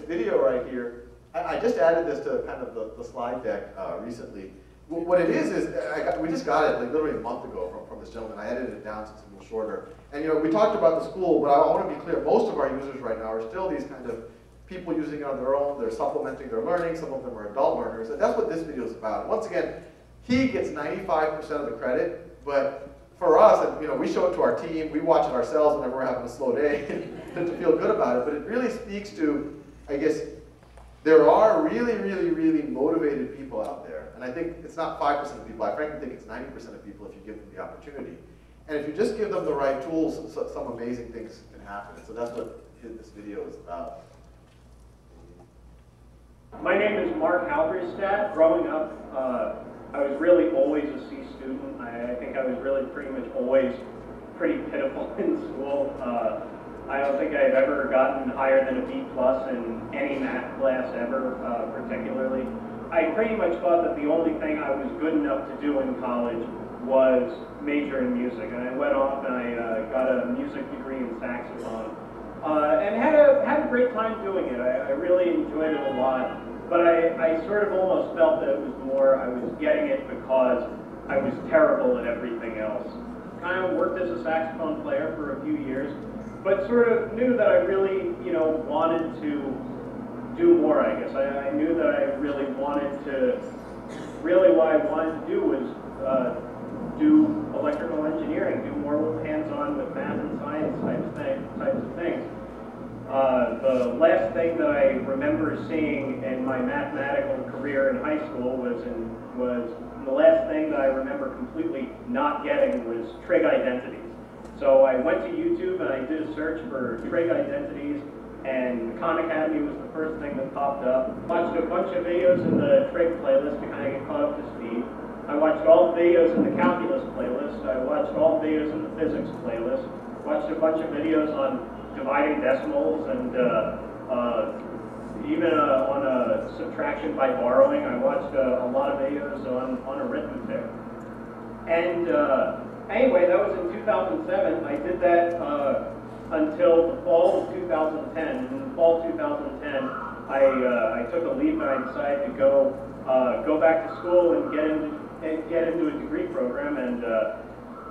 video right here, I just added this to kind of the slide deck recently. What it is we just got it like literally a month ago from this gentleman. I edited it down so it's a little shorter. And you know, we talked about the school, but I want to be clear, most of our users right now are still these kind of people using it on their own. They're supplementing their learning. Some of them are adult learners. And that's what this video is about. And once again, he gets 95% of the credit, but for us, and you know, we show it to our team, we watch it ourselves whenever we're having a slow day to feel good about it, but it really speaks to, I guess, there are really, really, really motivated people out there. And I think it's not 5% of people, I frankly think it's 90% of people if you give them the opportunity. And if you just give them the right tools, some amazing things can happen. So that's what this video is about. My name is Mark Halberstadt. Growing up, I was really always a C student. I think I was really pretty much always pretty pitiful in school. I don't think I've ever gotten higher than a B+ in any math class ever, particularly. I pretty much thought that the only thing I was good enough to do in college was major in music. And I went off and I got a music degree in saxophone. And had a great time doing it. I really enjoyed it a lot. But I sort of almost felt that it was more, I was getting it because I was terrible at everything else. Kind of worked as a saxophone player for a few years, but sort of knew that I really, you know, wanted to do more, I guess. I knew that I really wanted to, really what I wanted to do was do electrical engineering, do more hands-on with math and science types of things. The last thing that I remember seeing in my mathematical career in high school was the last thing that I remember completely not getting was trig identities. So I went to YouTube and I did a search for trig identities, and the Khan Academy was the first thing that popped up. Watched a bunch of videos in the trig playlist to kind of get caught up to speed. I watched all the videos in the calculus playlist. I watched all the videos in the physics playlist. Watched a bunch of videos on dividing decimals and even on subtraction by borrowing. I watched a lot of videos on arithmetic. And anyway, that was in 2007. I did that until the fall of 2010. In the fall of 2010, I took a leap and I decided to go back to school and get into a degree program. And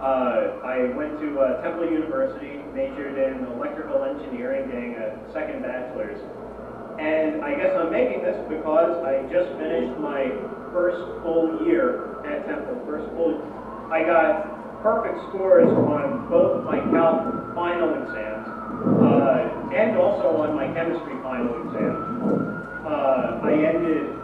I went to Temple University, majored in electrical engineering, getting a second bachelor's. And I guess I'm making this because I just finished my first full year at Temple. I got perfect scores on both my calc final exams and also on my chemistry final exam. I ended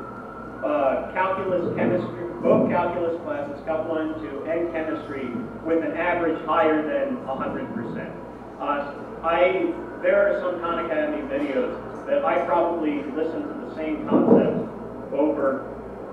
calculus, chemistry, both calculus classes, Calc 1 and 2, and chemistry with an average higher than 100%. There are some Khan Academy videos that I probably listened to the same concept over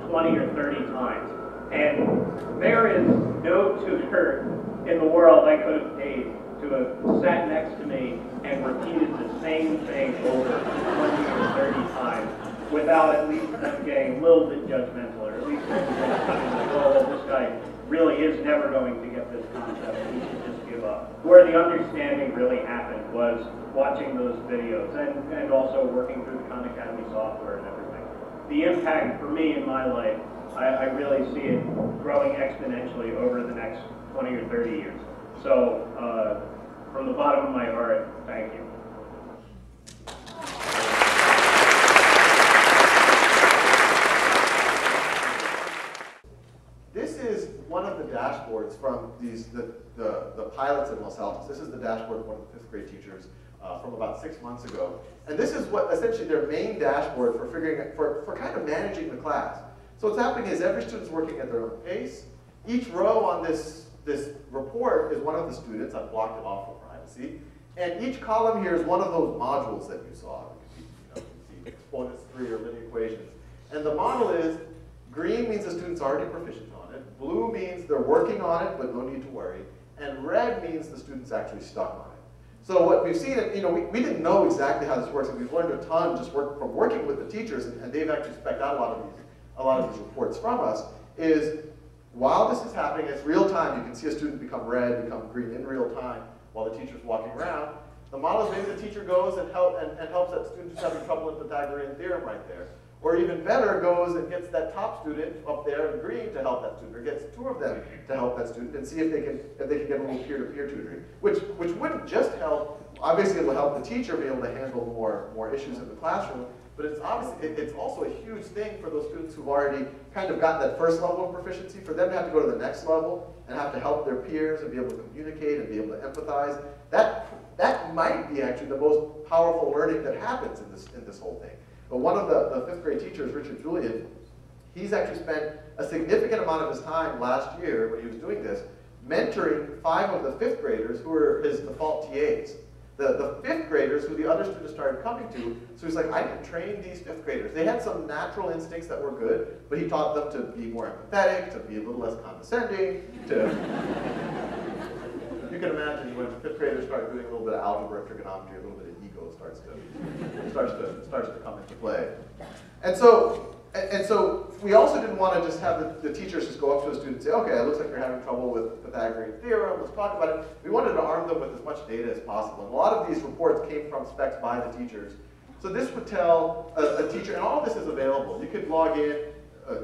20 or 30 times. And there is no tutor in the world I could have paid to have sat next to me and repeated the same thing over 20 or 30 times without at least getting a little bit judgmental, or at least like, oh, well, this guy really is never going to get this concept, we should just give up. Where the understanding really happened was watching those videos and also working through the Khan Academy software and everything. The impact for me in my life, I really see it growing exponentially over the next 20 or 30 years. So, from the bottom of my heart, thank you. This is one of the dashboards from the pilots in Los Altos. This is the dashboard of one of the 5th grade teachers from about 6 months ago. And this is what essentially their main dashboard for figuring for kind of managing the class. So what's happening is every student's working at their own pace. Each row on this report is one of the students. I've blocked it off for privacy. And each column here is one of those modules that you saw. You can see exponents 3 or linear equations. And the model is green means the student's already proficient on it. Blue means they're working on it, but no need to worry. And red means the student's actually stuck on it. So what we've seen, we didn't know exactly how this works, and we've learned a ton just from working with the teachers, and they've actually spec'd out a lot of these reports from us, is while this is happening, it's real time. You can see a student become red, become green in real time while the teacher's walking around. The model is maybe the teacher goes and helps that student who's having trouble with Pythagorean theorem right there. Or even better, goes and gets that top student up there in green to help that student, or gets two of them to help that student, and see if they can get a little peer-to-peer tutoring, which wouldn't just help. Obviously, it will help the teacher be able to handle more issues in the classroom, but it's also a huge thing for those students who've already kind of gotten that first level of proficiency, for them to have to go to the next level and have to help their peers and be able to communicate and be able to empathize. That might be actually the most powerful learning that happens in this whole thing. But one of the fifth grade teachers, Richard Julian, he's actually spent a significant amount of his time last year when he was doing this, mentoring 5 of the fifth graders who were his default TAs. The fifth graders who the other students started coming to, so he's like, I can train these fifth graders. They had some natural instincts that were good, but he taught them to be more empathetic, to be a little less condescending, you can imagine when fifth graders start doing a little bit of algebra, trigonometry, a little bit of ego starts to come into play. And so we also didn't want to just have the teachers just go up to a student and say, okay, it looks like you're having trouble with Pythagorean theorem, let's talk about it. We wanted to arm them with as much data as possible. And a lot of these reports came from specs by the teachers. So this would tell a teacher, and all of this is available. You could log in,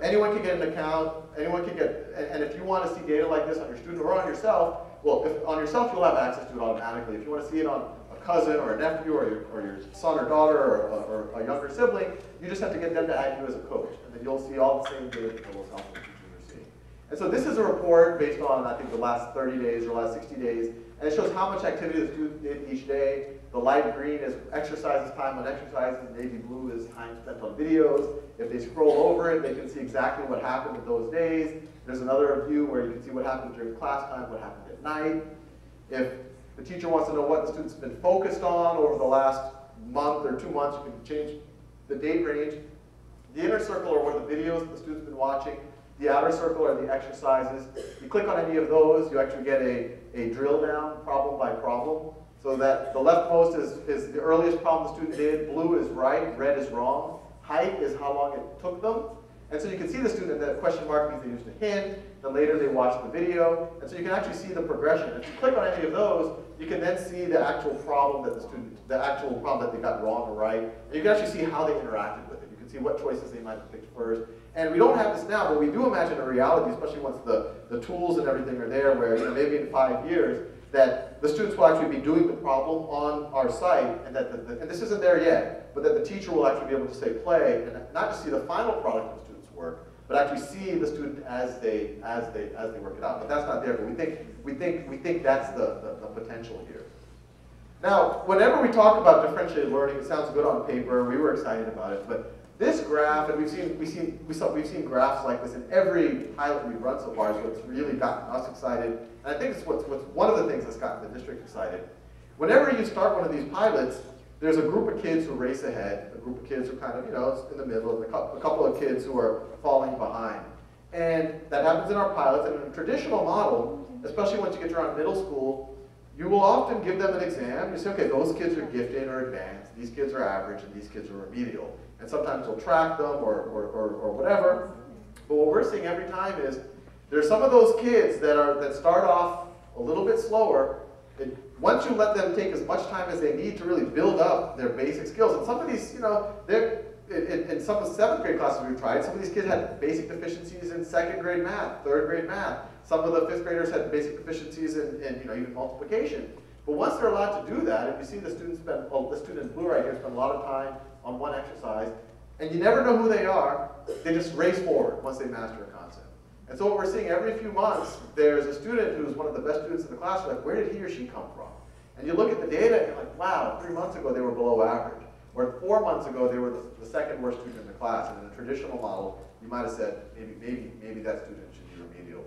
anyone can get an account, anyone can get, and if you want to see data like this on your student or on yourself, well, if on yourself, you'll have access to it automatically. If you want to see it on a cousin or a nephew or your son or daughter or a younger sibling, you just have to get them to add you as a coach. And then you'll see all the same data that the most helpful teachers are seeing. And so this is a report based on, I think, the last 30 days or last 60 days. And it shows how much activity the student did each day. The light green is exercises, time on exercises. Navy blue is time spent on videos. If they scroll over it, they can see exactly what happened in those days. There's another view where you can see what happened during class time, what happened at night. If the teacher wants to know what the student's been focused on over the last month or 2 months, you can change the date range. The inner circle are where the videos that the student's been watching. The outer circle are the exercises. You click on any of those, you actually get a drill down problem by problem. So that the leftmost is the earliest problem the student did. Blue is right, red is wrong. Height is how long it took them. And so you can see the student, that question mark means they used a hint, then later they watched the video, and so you can actually see the progression. If you click on any of those, you can then see the actual problem that the actual problem that they got wrong or right, and you can actually see how they interacted with it. You can see what choices they might have picked first. And we don't have this now, but we do imagine a reality, especially once the tools and everything are there, where maybe in 5 years, that the students will actually be doing the problem on our site, and that and this isn't there yet, but that the teacher will actually be able to say play, and not just see the final product of the student's work, but actually see the student as they work it out. But that's not there. But we think that's the potential here. Now, whenever we talk about differentiated learning, it sounds good on paper. We were excited about it, but this graph, and we've seen graphs like this in every pilot we've run so far, is what's really gotten us excited. And I think it's what's one of the things that's gotten the district excited. Whenever you start one of these pilots, there's a group of kids who race ahead, a group of kids who kind of, in the middle, and a couple of kids who are falling behind. And that happens in our pilots. And in a traditional model, especially once you get around middle school, you will often give them an exam. You say, okay, those kids are gifted or advanced, these kids are average, and these kids are remedial. And sometimes you'll track them or whatever. But what we're seeing every time is there's some of those kids that start off a little bit slower. Once you let them take as much time as they need to really build up their basic skills, and some of these, they're in some of the 7th grade classes we've tried, some of these kids had basic deficiencies in 2nd grade math, 3rd grade math. Some of the 5th graders had basic deficiencies in even multiplication. But once they're allowed to do that, and you see the student in blue right here spend a lot of time on one exercise, and you never know who they are, they just race forward once they master a concept. And so what we're seeing every few months, there's a student who's one of the best students in the class, like, where did he or she come from? And you look at the data, and you're like, wow, 3 months ago they were below average. Or 4 months ago they were the 2nd worst student in the class. And in a traditional model, you might have said, maybe that student should be remedial.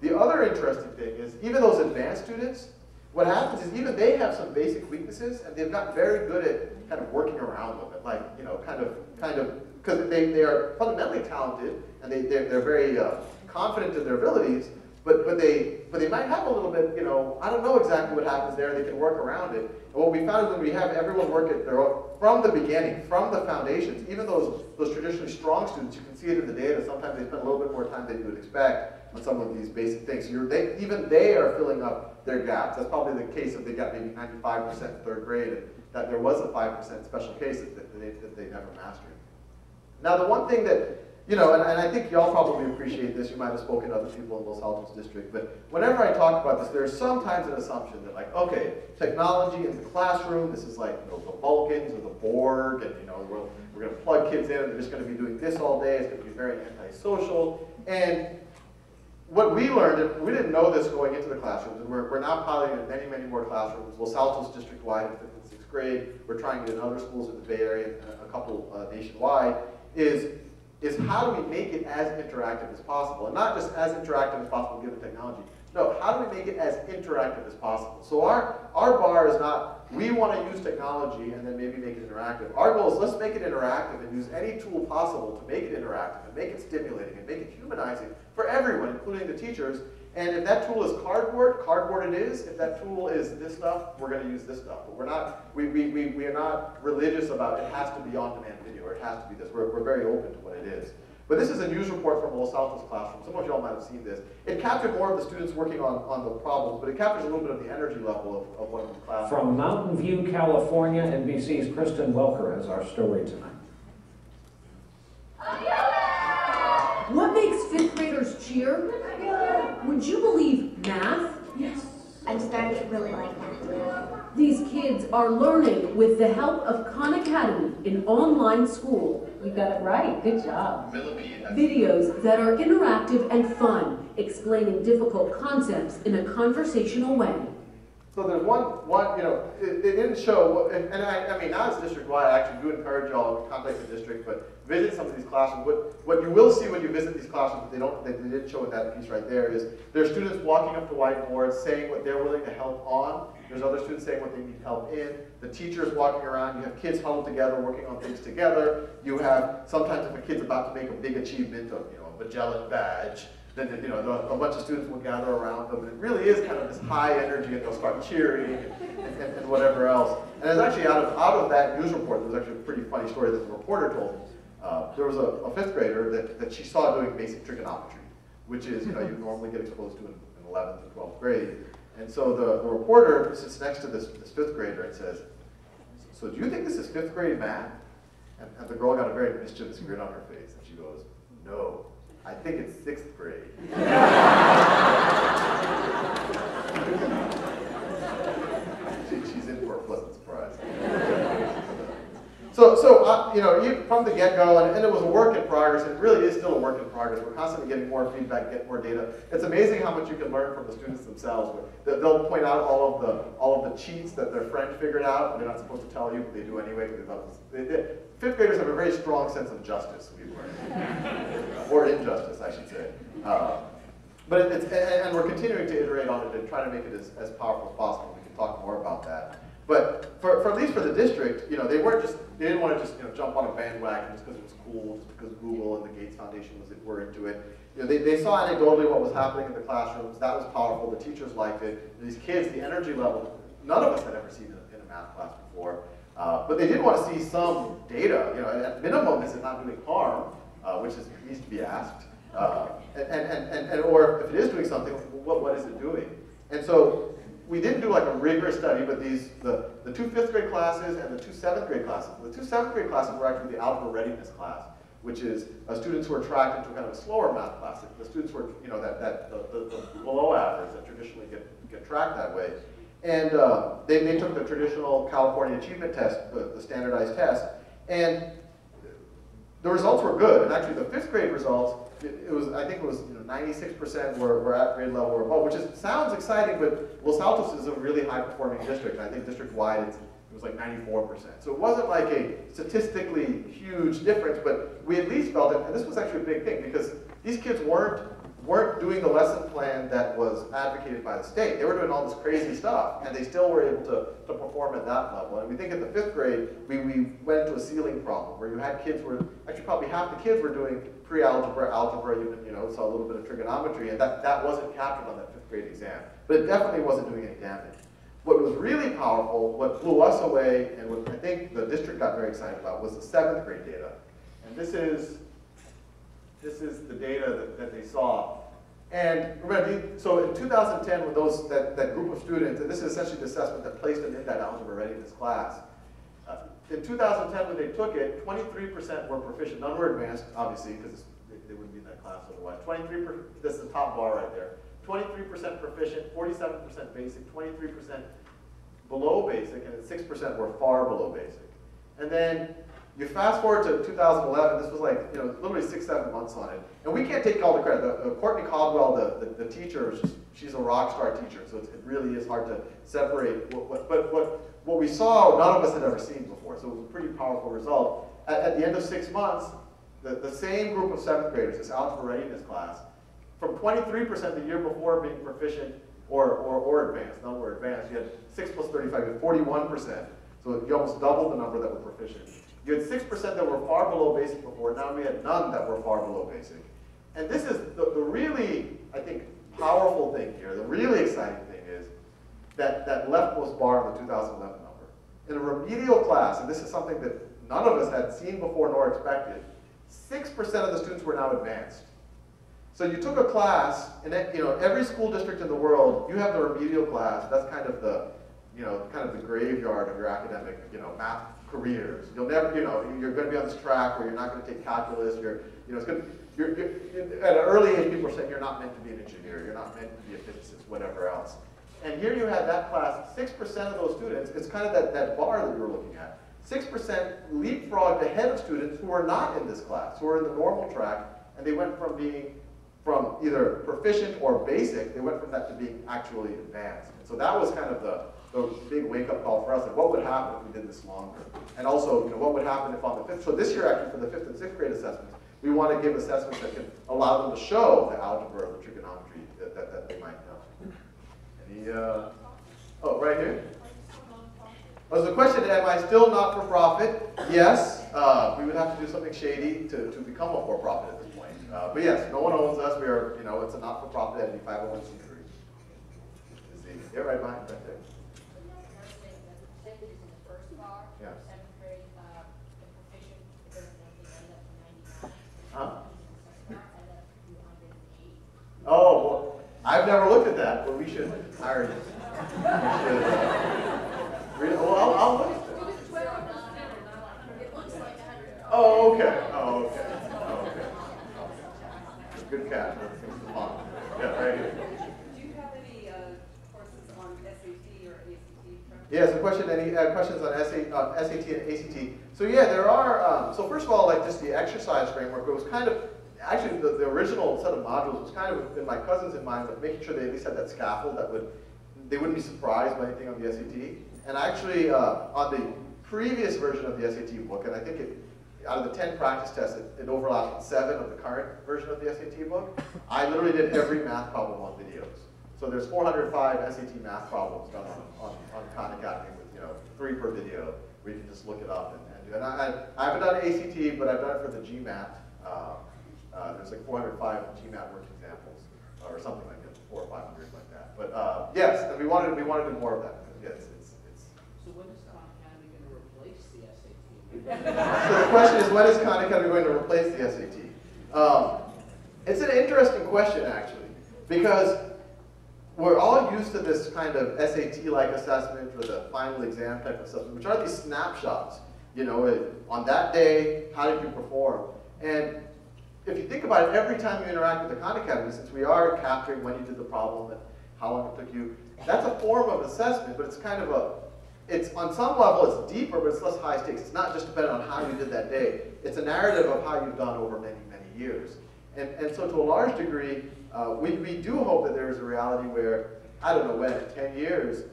The other interesting thing is, even those advanced students, what happens is even they have some basic weaknesses, and they've gotten very good at kind of working around them, like, kind of, because they are fundamentally talented, and they're very confident in their abilities, but they might have a little bit, I don't know exactly what happens there, they can work around it. And what we found is when we have everyone work at their own, from the beginning, from the foundations, even those traditionally strong students, you can see it in the data, sometimes they spend a little bit more time than you would expect on some of these basic things. Even they are filling up their gaps. That's probably the case if they got maybe 95% in third grade, and that there was a 5% special case that they never mastered. Now, the one thing that, you know, and I think y'all probably appreciate this, you might have spoken to other people in Los Altos district, but whenever I talk about this, there's sometimes an assumption that like, okay, technology in the classroom, this is like, you know, the Vulcans or the Borg, and you know, we're going to plug kids in and they're just going to be doing this all day, it's going to be very antisocial. And what we learned, and we didn't know this going into the classrooms, and we're now piloting in many, many more classrooms, Los Altos district-wide in 5th and 6th grade, we're trying to do it in other schools in the Bay Area, and a couple nationwide, is how do we make it as interactive as possible? And not just as interactive as possible given technology. No, how do we make it as interactive as possible? So our bar is not, we want to use technology and then maybe make it interactive. Our goal is let's make it interactive and use any tool possible to make it interactive and make it stimulating and make it humanizing for everyone, including the teachers. And if that tool is cardboard it is. If that tool is this stuff, we're going to use this stuff. But we're not, we are not religious about it has to be on-demand video or it has to be this. We're very open to what it is. But this is a news report from Los Altos classroom. Some of y'all might have seen this. It captured more of the students working on the problems, but it captures a little bit of the energy level of one of the classes. From Mountain View, California, NBC's Kristen Welker has our story tonight. What makes 5th graders cheer? Would you believe math? Yes. I'm starting to really like that. These kids are learning with the help of Khan Academy, an online school. You got it right. Good job. Videos that are interactive and fun, explaining difficult concepts in a conversational way. So there's one you know, it didn't show, and I mean, now it's district-wide, I actually do encourage y'all to contact the district, but visit some of these classrooms. What you will see when you visit these classrooms, they didn't show in that piece right there, is there's students walking up to whiteboards saying what they're willing to help on. There's other students saying what they need help in. The teachers walking around, you have kids huddled together, working on things together. You have, sometimes if a kid's about to make a big achievement of, you know, a Magellan badge, then you know, a bunch of students will gather around them, and it really is kind of this high energy, and they'll start cheering and whatever else. And it's actually out of that news report, there was actually a pretty funny story that the reporter told me. There was a 5th grader that she saw doing basic trigonometry, which is, you know, you normally get exposed to in 11th or 12th grade. And so the reporter sits next to this 5th grader and says, "So do you think this is 5th grade math?" And the girl got a very mischievous grin on her face, and she goes, "No. I think it's 6th grade." She's in for a pleasant surprise. So you know, from the get-go, and it was a work in progress, and it really is still a work in progress. We're constantly getting more feedback, getting more data. It's amazing how much you can learn from the students themselves. They'll point out all of the cheats that their friend figured out, and they're not supposed to tell you, but they do anyway. Because 5th graders have a very strong sense of justice, we've learned. Or injustice, I should say. But and we're continuing to iterate on it and try to make it as powerful as possible. We can talk more about that. But for at least for the district, you know, they didn't want to just, you know, jump on a bandwagon just because it was cool, just because Google and the Gates Foundation were into it. You know, they saw anecdotally what was happening in the classrooms. That was powerful. The teachers liked it. These kids, the energy level, none of us had ever seen in a math class before. But they did want to see some data. You know, at minimum, is it not doing harm, which needs to be asked, or if it is doing something, what is it doing? And so we didn't do like a rigorous study, but the 2 5th grade classes and the 2 7th grade classes. The 2 7th grade classes were actually the algebra readiness class, which is students who are tracked into kind of a slower math class. The students who are, you know, the below average that traditionally get tracked that way. And they took the traditional California achievement test, the standardized test, and the results were good. And actually the 5th grade results, I think it was, you know, 96% were at grade level or above, which sounds exciting, but Los Altos is a really high performing district. I think district-wide it was like 94%. So it wasn't like a statistically huge difference, but we at least felt it, and this was actually a big thing, because these kids weren't doing the lesson plan that was advocated by the state. They were doing all this crazy stuff, and they still were able to perform at that level. And we think at the 5th grade, we went into a ceiling problem, where you had kids actually probably half the kids were doing pre-algebra, algebra, even, you know, saw a little bit of trigonometry, and that wasn't captured on that 5th grade exam. But it definitely wasn't doing any damage. What was really powerful, what blew us away, and what I think the district got very excited about, was the 7th grade data. And this is the data that they saw. And remember, so in 2010, with that group of students, and this is essentially the assessment that placed them in that algebra readiness class. In 2010, when they took it, 23% were proficient. None were advanced, obviously, because they wouldn't be in that class otherwise. 23%, that's the top bar right there. 23% proficient, 47% basic, 23% below basic, and 6% were far below basic. And then you fast forward to 2011, this was like, literally 6-7 months on it. And we can't take all the credit. Courtney Caldwell, the teacher, she's a rock star teacher, so it really is hard to separate. But what we saw, none of us had ever seen before, so it was a pretty powerful result. At the end of 6 months, the same group of 7th graders, this algebra readiness class, from 23% the year before being proficient or advanced, none were advanced, you had 6 plus 35, you had 41%. So you almost doubled the number that were proficient. You had 6% that were far below basic before, now we had none that were far below basic. And this is the really, I think, powerful thing here, the really exciting thing is that leftmost bar in the 2011 number. In a remedial class, and this is something that none of us had seen before nor expected, 6% of the students were now advanced. So you took a class, and every school district in the world, you have the remedial class. That's kind of the, the graveyard of your academic, math careers. You'll never, you're going to be on this track where you're not going to take calculus. It's going to, at an early age, people are saying you're not meant to be an engineer. You're not meant to be a physicist, whatever else. And here you had that class. 6% of those students. It's kind of that bar that you were looking at. 6% leapfrogged ahead of students who are not in this class, who are in the normal track, and they went from being either proficient or basic, they went from that to being actually advanced. And so that was kind of the big wake-up call for us, like what would happen if we did this longer? And also, what would happen if on the 5th, so this year actually for the 5th and 6th grade assessments, we want to give assessments that can allow them to show the algebra or the trigonometry that they might know. Any, oh, right here? Oh, so the question, am I still not-for-profit? Yes, we would have to do something shady to become a for-profit at this point. But yes, no one owns us. We are, it's a not-for-profit entity, 501c3. Yeah, right behind, right there. Yeah. Huh? Oh, well, I've never looked at that, but we should hire you. Well, I'll look. Oh, okay. Oh, okay. Oh, okay. Good catch. Yeah, right here. Do you have any courses on SAT or ACT? Yeah, so any questions on SAT and ACT? So yeah, there are, so first of all, like just the exercise framework, it was kind of, actually the original set of modules was kind of in my cousins in mind, but making sure they at least had that scaffold that they wouldn't be surprised by anything on the SAT. And actually, on the previous version of the SAT book, and I think out of the 10 practice tests, it overlapped with 7 of the current version of the SAT book. I literally did every math problem on videos. So there's 405 SAT math problems done on Khan Academy with 3 per video, where you can just look it up and do it. And I haven't done ACT, but I've done it for the GMAT. There's like 405 GMAT work examples, or something like that, 400 or 500 like that. But yes, and we wanted to do more of that. Yes, So when is Khan Academy going to replace the SAT? So the question is, when is Khan Academy going to replace the SAT? It's an interesting question, actually, because we're all used to this kind of SAT-like assessment or the final exam type of assessment, which are these snapshots. On that day, how did you perform? And if you think about it, every time you interact with the Khan Academy, since we are capturing when you did the problem and how long it took you, that's a form of assessment, but it's kind of on some level it's deeper, but it's less high stakes. It's not just dependent on how you did that day. It's a narrative of how you've done over many, many years. And so to a large degree, we do hope that there is a reality where, I don't know when, in 10 years,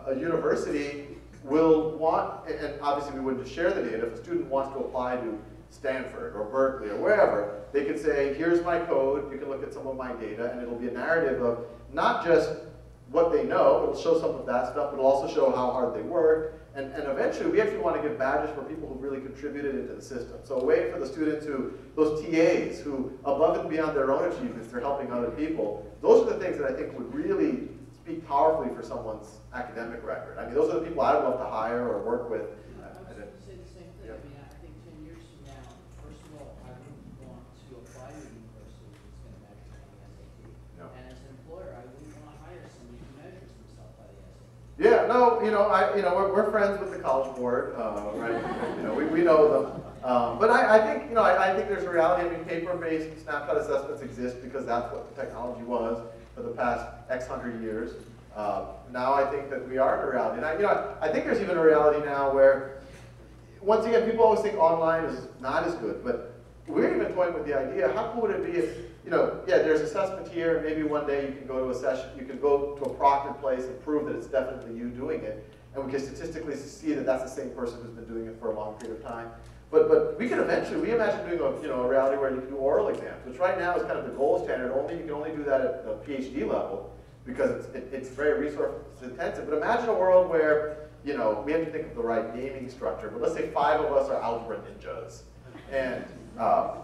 a university will want, and obviously we wouldn't share the data, if a student wants to apply to Stanford or Berkeley or wherever, they could say, here's my code, you can look at some of my data, and it'll be a narrative of not just what they know, it'll show some of that stuff, but it'll also show how hard they work, and eventually we actually want to give badges for people who really contributed into the system. So a way for the students those TAs who, above and beyond their own achievements, they're helping other people, those are the things that I think would really speak powerfully for someone's academic record. I mean, those are the people I'd love to hire or work with. I was going to say the same thing. I mean, I think 10 years from now, first of all, I wouldn't want to apply to a university that's going to measure any SAT. No. No, we're friends with the College Board, right? We know them. But I think, I think there's a reality. I mean, paper-based snapshot assessments exist because that's what the technology was for the past X hundred years. Now I think that we are in a reality. And I think there's even a reality now where, once again, people always think online is not as good, but we're even toying with the idea, how cool would it be if, yeah, there's assessment here, and maybe one day you can go to a session, you can go to a proctored place and prove that it's definitely you doing it, and we can statistically see that that's the same person who's been doing it for a long period of time. But we can eventually, we imagine doing a reality where you can do oral exams, which right now is kind of the gold standard. You can only do that at the PhD level because it's very resource intensive. But imagine a world where, we have to think of the right naming structure, but let's say 5 of us are algebra ninjas. And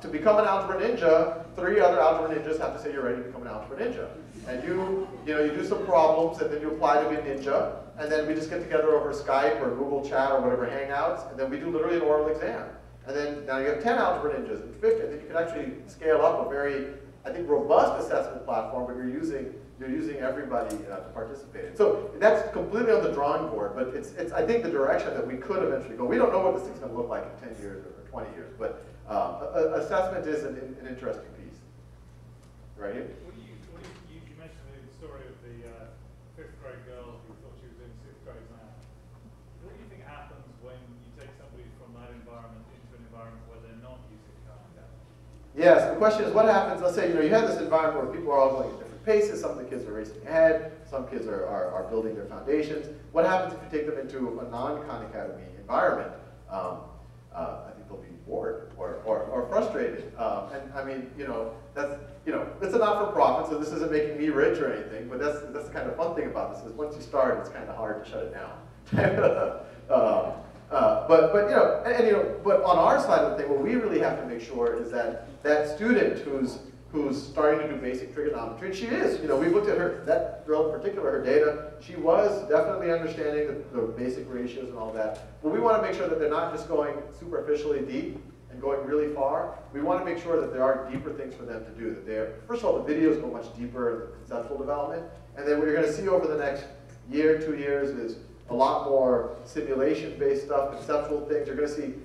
to become an algebra ninja, 3 other algebra ninjas have to say you're ready to become an algebra ninja. And you do some problems, and then you apply to be a ninja, and then we just get together over Skype or Google Chat or whatever Hangouts, and then we do literally an oral exam. And then now you have 10 algebra ninjas and 50, and then you can actually scale up a very, I think, robust assessment platform, but you're using everybody to participate in. So that's completely on the drawing board, but it's I think the direction that we could eventually go. We don't know what this thing's going to look like in 10 years or 20 years, but assessment is an interesting piece. Right here? You mentioned the story of the 5th grade girl who thought she was in 6th grade math. What do you think happens when you take somebody from that environment into an environment where they're not using Khan? Yes, the question is what happens, let's say, you have this environment where people are all going at different paces, some of the kids are racing ahead, some kids are building their foundations. What happens if you take them into a non-Khan Academy environment? I think they'll be bored or frustrated. And I mean, that's, it's a not-for-profit, so this isn't making me rich or anything, but that's the kind of fun thing about this is once you start, it's kind of hard to shut it down. But on our side of the thing, what we really have to make sure is that that student who's starting to do basic trigonometry, and she is, we've looked at her, that girl in particular, her data, she was definitely understanding the basic ratios and all that. But we want to make sure that they're not just going superficially deep and going really far. We want to make sure that there are deeper things for them to do. That they're, first of all, the videos go much deeper in the conceptual development, and then what you're going to see over the next year, 2 years is a lot more simulation-based stuff, conceptual things. You're going to see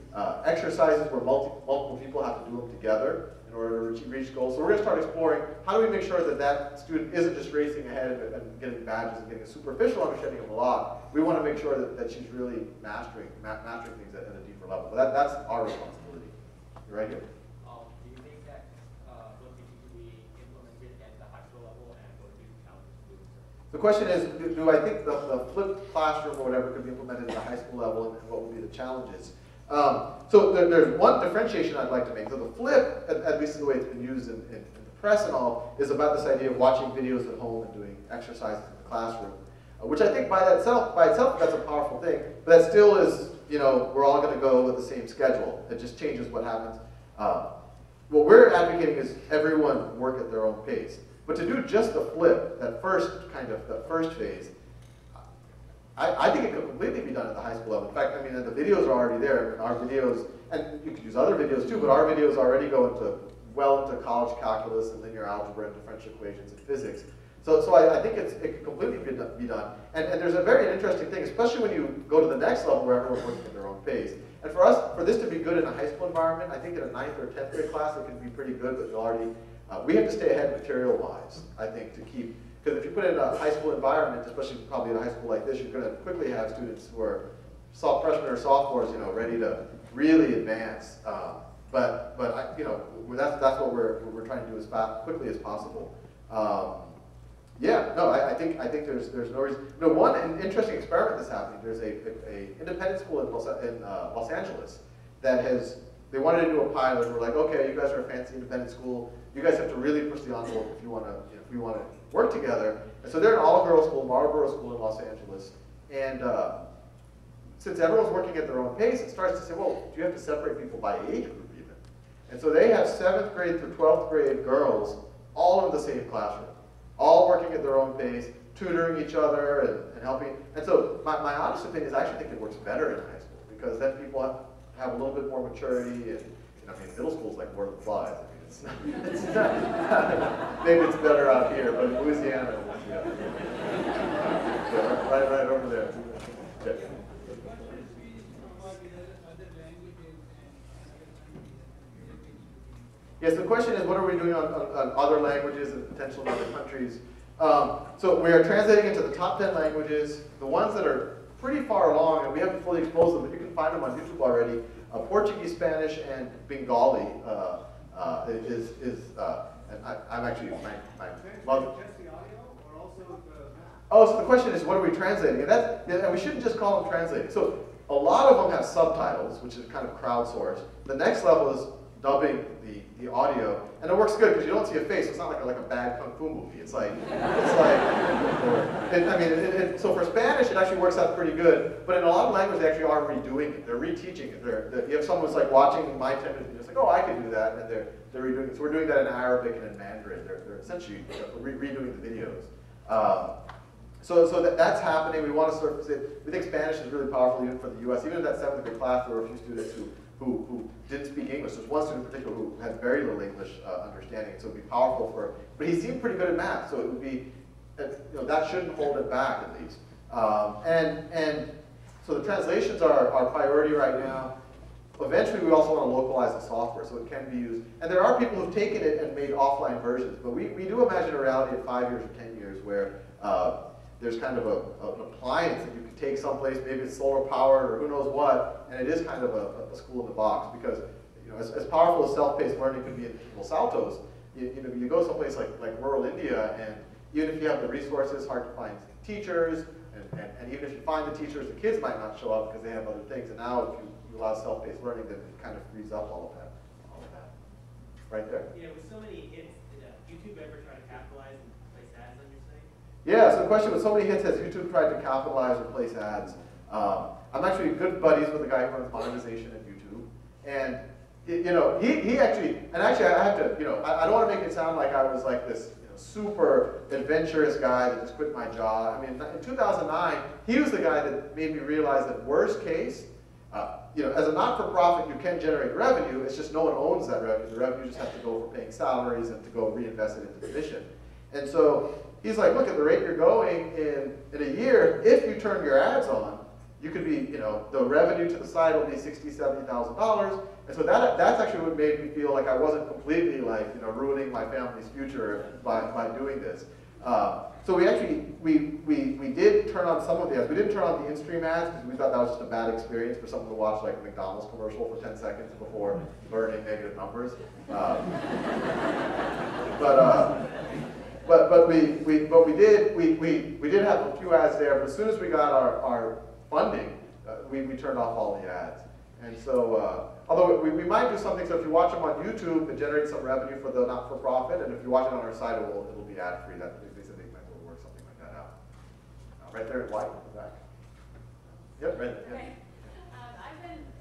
exercises where multiple people have to do them together in order to reach goals. So we're going to start exploring how do we make sure that that student isn't just racing ahead and getting badges and getting a superficial understanding of a lot. We want to make sure that she's really mastering things at a deeper level. But that's our responsibility. You're right here. Do you think that those things need to be implemented at the high school level, and what would be the challenges to doing so? The question is, do I think the flipped classroom or whatever could be implemented at the high school level, and what would be the challenges? So there's one differentiation I'd like to make. So the flip, at least the way it's been used in the press and all, is about this idea of watching videos at home and doing exercises in the classroom, which I think by itself, that's a powerful thing. But that still is, we're all going to go with the same schedule. It just changes what happens. What we're advocating is everyone work at their own pace. But to do just the flip, that first phase, I think it could completely be done at the high school level. In fact, I mean, the videos are already there. And our videos, and you could use other videos too, but our videos already go well into college calculus and linear algebra and differential equations and physics. So I think it could completely be done. And there's a very interesting thing, especially when you go to the next level where everyone's working at their own pace. And for us, for this to be good in a high school environment, I think in a 9th or 10th grade class, it can be pretty good, but we have to stay ahead material-wise, I think, to keep. Because if you put it in a high school environment, especially probably in a high school like this, you're going to quickly have students who are freshmen or sophomores, ready to really advance. But that's what we're trying to do as quickly as possible. I think there's no reason. One interesting experiment that's happening. There's a independent school in Los Angeles that they wanted to do a pilot. We're like, okay, you guys are a fancy independent school. You guys have to really push the envelope if we want to work together. And so they're an all-girls school, Marlboro School in Los Angeles. And since everyone's working at their own pace, it starts to say, well, do you have to separate people by age group even? And so they have 7th grade through 12th grade girls all in the same classroom, all working at their own pace, tutoring each other and helping. And so my honest opinion is I actually think it works better in high school because then people have a little bit more maturity. And middle school is like Lord of the Flies. It's not, maybe it's better out here, but in Louisiana, right over there. Okay. Yes, the question is, what are we doing on other languages and potential in other countries? So we are translating into the top 10 languages, the ones that are pretty far along, and we haven't fully exposed them, but you can find them on YouTube already. Portuguese, Spanish, and Bengali and I'm actually, my mother. Just the audio or also the map? Oh, so the question is, what are we translating? And we shouldn't just call them translating. So a lot of them have subtitles, which is kind of crowdsourced. The next level is dubbing the audio, and it works good because you don't see a face. It's not like a bad kung fu movie. It's like, so for Spanish, it actually works out pretty good. But in a lot of languages, they actually are redoing it. They're reteaching it. You have someone who's like watching my 10 minutes, it's like, oh, I can do that, and they're redoing it. So we're doing that in Arabic and in Mandarin. They're essentially redoing the videos. So that's happening. We want to sort of say, we think Spanish is really powerful even for the U.S. Even in that 7th grade class, there were a few students who didn't speak English. There's one student in particular who had very little English understanding, so it would be powerful for. But he seemed pretty good at math, so it would be, that shouldn't hold it back at least. And so the translations are our priority right now. Eventually, we also want to localize the software so it can be used. And there are people who've taken it and made offline versions, but we do imagine a reality of 5 years or 10 years where there's kind of an appliance that you can take someplace, maybe it's solar powered or who knows what, and it is kind of a school in the box because as powerful as self-paced learning can be in Los Altos, you go someplace like rural India, and even if you have the resources, it's hard to find teachers, and even if you find the teachers, the kids might not show up because they have other things. And now if you allow self-paced learning, then it kind of frees up all of that. Right there. Yeah, with so many hits, did YouTube ever try to capitalize and place ads on your site? Yeah, so the question was, so many hits, has YouTube tried to capitalize or place ads? I'm actually good buddies with the guy who runs monetization at YouTube. And, he actually, and actually I have to, I don't want to make it sound like I was like this super adventurous guy that just quit my job. I mean, in 2009, he was the guy that made me realize that worst case, as a not-for-profit, you can generate revenue. It's just no one owns that revenue. The revenue just has to go for paying salaries and to go reinvest it into the mission. And so he's like, look, at the rate you're going in a year, if you turn your ads on, you could be, the revenue to the site will be $60,000, $70,000. And so that's actually what made me feel like I wasn't completely ruining my family's future by doing this. So we actually, we did turn on some of the ads. We didn't turn on the in-stream ads because we thought that was just a bad experience for someone to watch like a McDonald's commercial for 10 seconds before learning negative numbers. But we did have a few ads there. But as soon as we got our funding, we turned off all the ads. And so, although we might do something, so if you watch them on YouTube, it generates some revenue for the not-for-profit, and if you watch it on our site, it'll be ad-free. They said they might be able to work something like that out. Right there in white in the back. Yep, right there. Okay.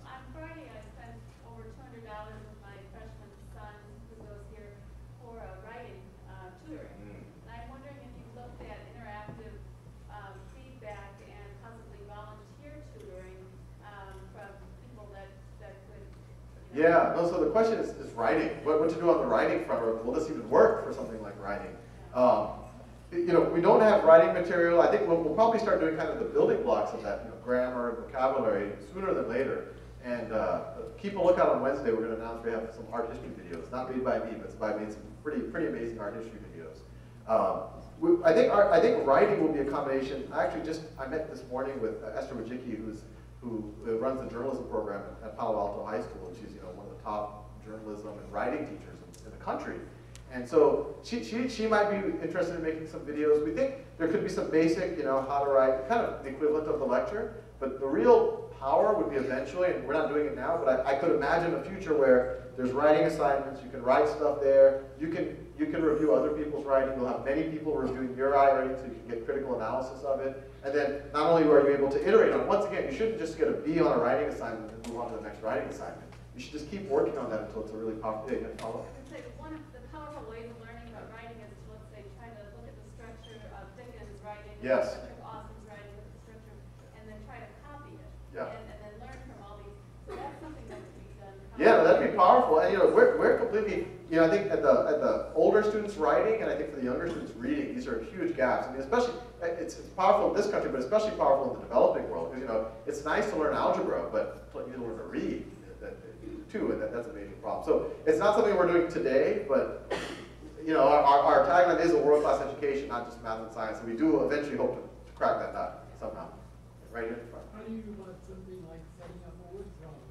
On Friday, I spent over $200 with my freshman son who goes here for writing tutoring. And I'm wondering if you've looked at interactive feedback and possibly volunteer tutoring from people that could. Yeah, no, so the question is writing. What to do on the writing front, or will this even work for something like writing? We don't have writing material. I think we'll probably start doing kind of the building blocks of that, grammar and vocabulary sooner than later. And keep a lookout on Wednesday. We're going to announce we have some art history videos, not made by me, but it's by me. Some pretty amazing art history videos. I think writing will be a combination. I met this morning with Esther Wojcicki, who runs the journalism program at Palo Alto High School. She's one of the top journalism and writing teachers in the country. And so she might be interested in making some videos. We think there could be some basic, how to write, kind of the equivalent of the lecture. But the real power would be eventually, and we're not doing it now, but I could imagine a future where there's writing assignments, you can write stuff there, you can review other people's writing, you'll have many people reviewing your writing so you can get critical analysis of it. And then not only are you able to iterate on it, once again, you shouldn't just get a B on a writing assignment and move on to the next writing assignment. You should just keep working on that until it's a really powerful, yeah, follow. One of the powerful ways of learning about writing is to, let's say, try to look at the structure of Dickens' writing, Yes. the structure of Austen's writing, look at the structure, and then try to copy it. Yeah. And then learn from all these. So that's something that could be done. Yeah, that'd be powerful. And we're completely, I think at the older students writing, and I think for the younger students reading, these are huge gaps. I mean, especially it's powerful in this country, but especially powerful in the developing world. Because, you know, it's nice to learn algebra, but you need to learn to read too, and that's a major problem. So it's not something we're doing today, but you know, our tagline is a world-class education, not just math and science. And we do eventually hope to crack that nut somehow. Right here in front. How do you want something like setting up a word problem?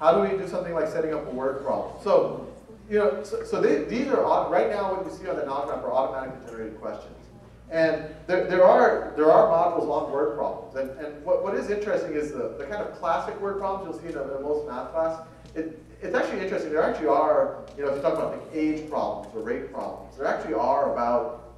How do we do something like setting up a word problem? So, you know, these are, right now what you see on the knowledge map are automatically generated questions. And there are modules on word problems. And what is interesting is the kind of classic word problems you'll see in most math class. It's actually interesting. There actually are, you know, if you talk about like age problems or rate problems, there actually are about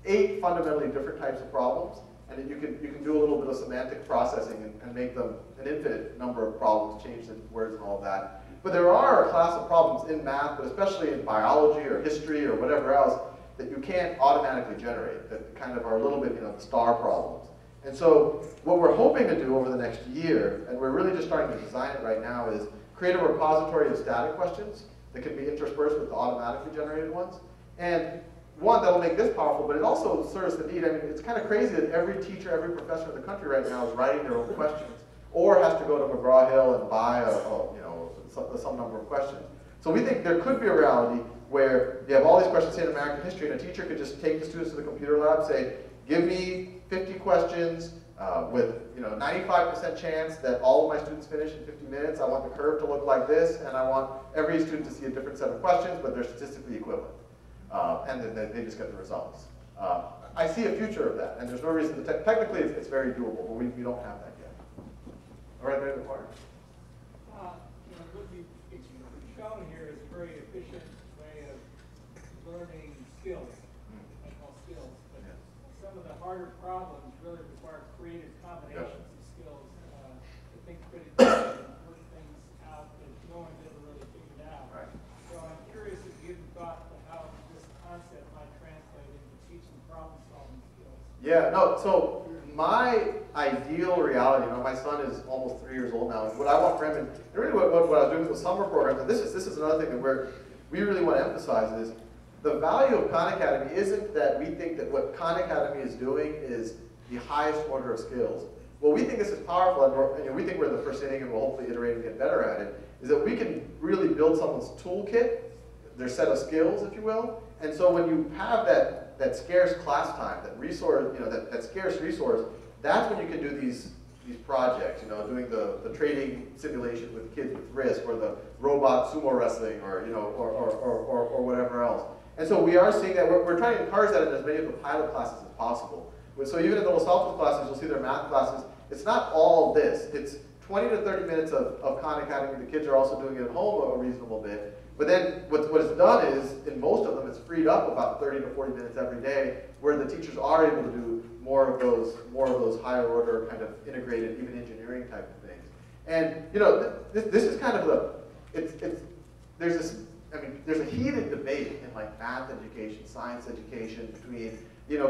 8 fundamentally different types of problems. And then you can do a little bit of semantic processing and make them an infinite number of problems, change the words and all of that. But there are a class of problems in math, but especially in biology or history or whatever else, that you can't automatically generate, that kind of are a little bit, you know, the star problems. And so what we're hoping to do over the next year, and we're really just starting to design it right now, is create a repository of static questions that can be interspersed with the automatically generated ones. And one, that'll make this powerful, but it also serves the need. I mean, it's kind of crazy that every teacher, every professor in the country right now is writing their own questions, or has to go to McGraw-Hill and buy some number of questions. So we think there could be a reality where you have all these questions, say, in American history, and a teacher could just take the students to the computer lab, say, give me 50 questions with 95% chance that all of my students finish in 50 minutes. I want the curve to look like this, and I want every student to see a different set of questions, but they're statistically equivalent. And then they just get the results. I see a future of that, and there's no reason to technically it's very doable, but we don't have that yet. All right, there in the corner. What you've shown here is a very efficient way of learning skills, I call skills, but some of the harder problems really require creative combinations of skills to think critically and work things out that no one's ever really figured out. Right. So I'm curious if you've thought how this concept might translate into teaching problem-solving skills. Yeah, no, so my ideal reality, my son is almost 3 years old now, and what I want for him, and really what I was doing with the summer programs, and this is another thing that we really want to emphasize is, the value of Khan Academy isn't that we think that what Khan Academy is doing is the highest order of skills. Well, we think this is powerful, and we think we're in the first inning, and we'll hopefully iterate and get better at it, is that we can really build someone's toolkit, their set of skills, if you will, and so when you have that scarce class time, that resource, that scarce resource, that's when you can do these projects, doing the trading simulation with kids with risk, or the robot sumo wrestling, or or whatever else. And so we are seeing that we're trying to encourage that in as many of the pilot classes as possible. So even in the Los Altos classes, you'll see their math classes. It's not all this. It's 20 to 30 minutes of Khan Academy. The kids are also doing it at home a reasonable bit. But then what it's done is, in most of them, it's freed up about 30 to 40 minutes every day, where the teachers are able to do more of those higher order kind of integrated, even engineering type of things. And this is kind of there's a heated debate in like math education, science education between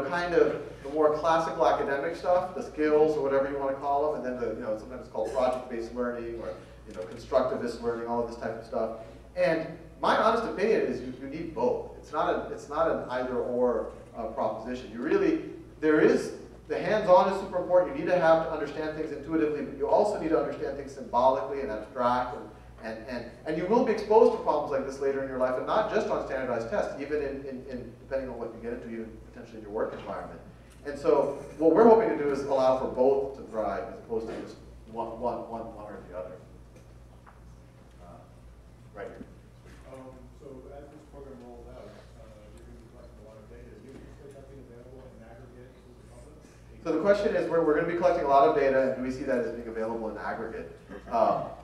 kind of the more classical academic stuff, the skills or whatever you want to call them, and then the sometimes it's called project-based learning or constructivist learning, all of this type of stuff. And my honest opinion is you need both. It's not an either-or proposition. The hands-on is super important. You need to have to understand things intuitively, but you also need to understand things symbolically and abstract. And you will be exposed to problems like this later in your life, and not just on standardized tests, even in depending on what you get into, even potentially in your work environment. And so what we're hoping to do is allow for both to thrive, as opposed to just one or the other. Right here. So as this program rolls out, you're going to be collecting a lot of data. Do you anticipate that being available in aggregate to the public? So the question is, we're going to be collecting a lot of data, and do we see that as being available in aggregate?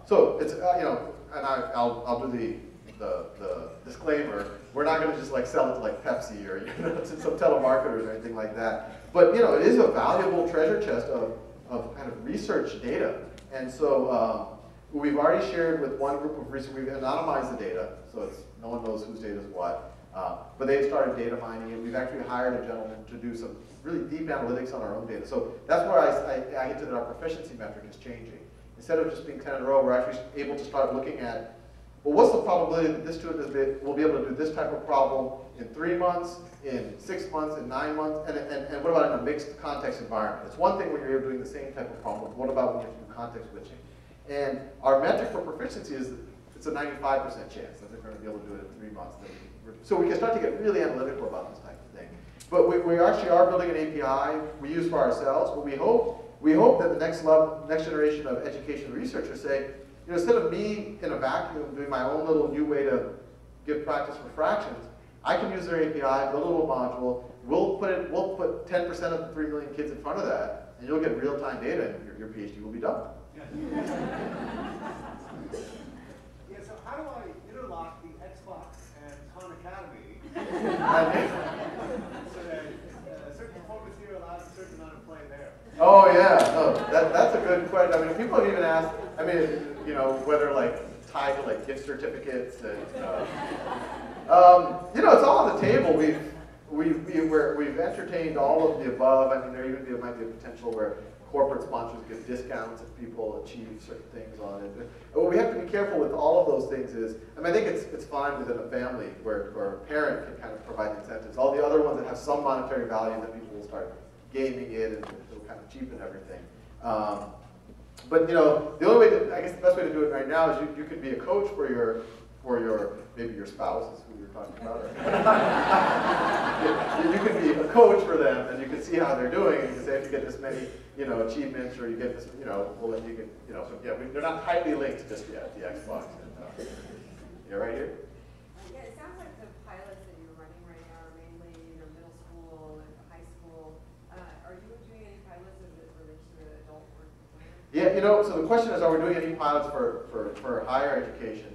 So it's and I'll do the disclaimer. We're not going to just like sell it to like Pepsi or to some telemarketers or anything like that. But it is a valuable treasure chest of kind of research data, and so. We've already shared with one group of research. We've anonymized the data, so no one knows whose data is what. But they've started data mining, and we've actually hired a gentleman to do some really deep analytics on our own data. So that's where I hinted that our proficiency metric is changing. Instead of just being 10 in a row, we're actually able to start looking at Well, what's the probability that this student will be able to do this type of problem in 3 months, in 6 months, in 9 months, and what about in a mixed context environment? It's one thing when you're doing the same type of problem. What about when you have to do context switching? And our metric for proficiency is it's a 95% chance that they're going to be able to do it in 3 months. So we can start to get really analytical about this type of thing. But we actually are building an API we use for ourselves, but we hope that the next generation of education researchers say, you know, instead of me in a vacuum doing my own little new way to give practice for fractions, I can use their API, build a little module. We'll put 10% of the 3 million kids in front of that, and you'll get real-time data, and your PhD will be done. Yeah, so how do I interlock the Xbox and Khan Academy so that a certain performance here allows a certain amount of play there? Oh yeah, no, that's a good question. I mean, people have even asked, I mean, you know, whether like tied to like gift certificates and, you know, it's all on the table. We've entertained all of the above. I mean, there might be a potential where corporate sponsors get discounts if people achieve certain things on it. But what we have to be careful with all of those things is, I mean, I think it's fine within a family where a parent can kind of provide incentives. All the other ones that have some monetary value that people will start gaming it and it'll kind of cheapen everything. But you know, the only way I guess the best way to do it right now is you could be a coach for your maybe your spouse is who you're talking about. You could be a coach for them, and you can see how they're doing, and you can say if you get this many, you know, achievements, or you get this, you know, well, you can, you know, so yeah, they're not tightly linked just yet, the Xbox. And, yeah, right here. Yeah, it sounds like the pilots that you're running right now are mainly either middle school and high school. Are you doing any pilots as it relates to adult work? Yeah, you know, so the question is, are we doing any pilots for higher education?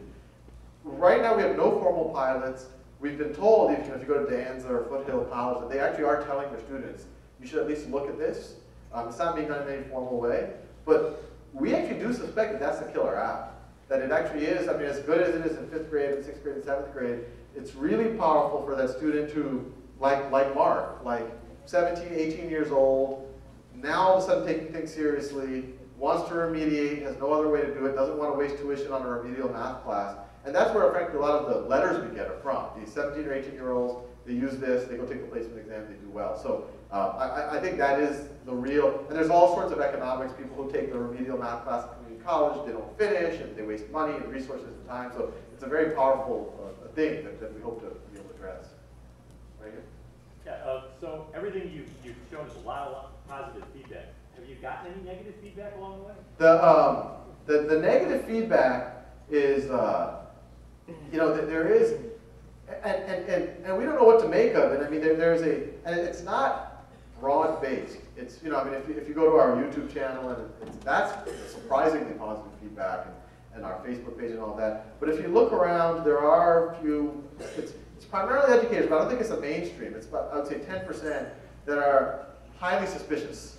Right now we have no formal pilots. We've been told, if you go to Danza or Foothill College, that they actually are telling their students, you should at least look at this. It's not being done in any formal way, but we actually do suspect that that's the killer app. That it actually is, I mean, as good as it is in 5th grade and 6th grade and 7th grade, it's really powerful for that student who, like Mark, like 17, 18 years old, now all of a sudden taking things seriously, wants to remediate, has no other way to do it, doesn't want to waste tuition on a remedial math class. And that's where, frankly, a lot of the letters we get are from. These 17 or 18-year-olds, they use this, they go take the placement exam, they do well. So I think that is the real, and there's all sorts of economics, people who take the remedial math class at community college, they don't finish, and they waste money and resources and time. So it's a very powerful thing that we hope to be able to address. Right here? Yeah, so everything you've shown is a lot of positive feedback. Have you gotten any negative feedback along the way? The negative feedback is, you know, there is, and we don't know what to make of it. I mean, there's and it's not broad-based. It's, you know, I mean, if you go to our YouTube channel, and that's surprisingly positive feedback, and our Facebook page and all that. But if you look around, there are a few, it's primarily educators, but I don't think it's a mainstream. It's about, I would say 10% that are highly suspicious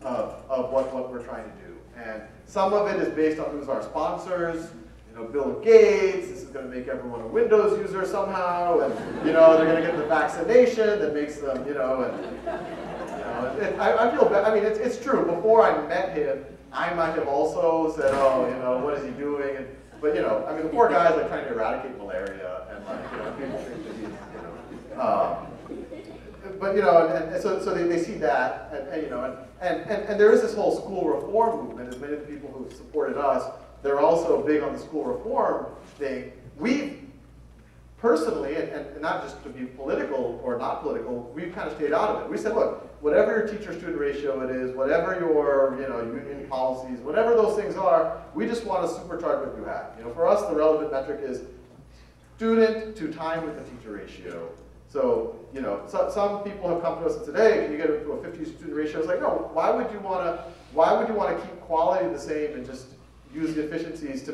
of what we're trying to do. And some of it is based on who's our sponsors. You know, Bill Gates, this is going to make everyone a Windows user somehow, and, you know, they're going to get the vaccination that makes them, you know, and I feel bad. I mean, it's true. Before I met him, I might have also said, oh, you know, what is he doing? But, you know, I mean, the poor guy's like trying to eradicate malaria, and like, you know, people think that he's, you know, but, you know, and so they see that, and you know, and there is this whole school reform movement. As many of the people who supported us, they're also big on the school reform thing. We personally, and not just to be political or not political, we've kind of stayed out of it. We said, look, whatever your teacher-student ratio it is, whatever your, you know, union policies, whatever those things are, we just want to supercharge what you have. You know, for us, the relevant metric is student to time with the teacher ratio. So, you know, some people have come to us and said, hey, can you get it to a 50 student ratio? It's like, no, why would you want to keep quality the same and just use the efficiencies to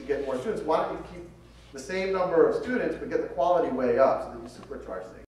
get more students? Why don't you keep the same number of students but get the quality way up so that you supercharge things?